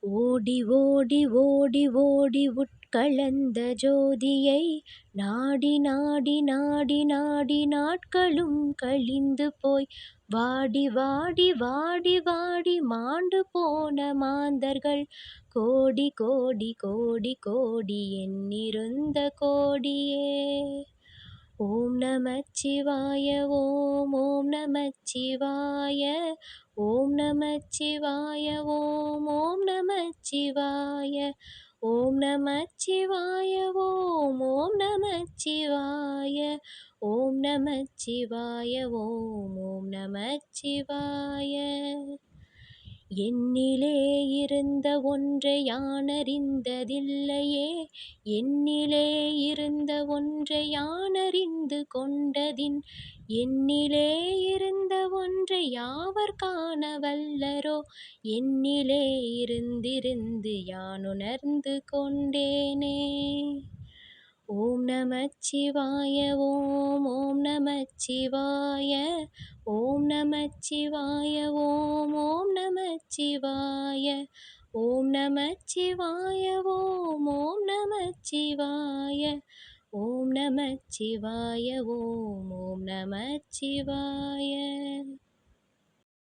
ஓடி ஓடி ஓடி ஓடி உட்கலந்த ஜோதியை நாடி நாடி நாடி நாடி நாட்களும் கழிந்து போய் வாடி வாடி வாடி வாடி மாண்டு போன மாந்தர்கள் கோடி கோடி கோடி கோடி எண்ணிருந்த கோடியே. ஓம் நமச்சிவாய ஓம் ஓம் நமச்சிவாய ஓம் நமச்சிவாய ஓம் ஓம் நமச்சிவாய ஓம் நமச்சிவாய ஓம் ஓம் நமச்சிவாய ஓம் நமச்சிவாய ஓம் ஓம் நமச்சிவாய. என்னிலே இருந்த ஒன்றை யானறிந்ததில்லையே, என்னிலே இருந்த ஒன்றை யானறிந்து கொண்டதின், என்னிலே இருந்த ஒன்றை யாவர் காண வல்லரோ, என்னிலே இருந்திருந்து யானுணர்ந்து கொண்டேனே. ஓம் நமச்சிவாய ஓம் ஓம் நமச்சிவாய ஓம் நமச்சிவாய ஓம் ஓம் நமச்சிவாய ஓம் நமச்சிவாய ஓம் ஓம் நமச்சிவாய ஓம் நமச்சிவாய ஓம் ஓம் நமச்சிவாய.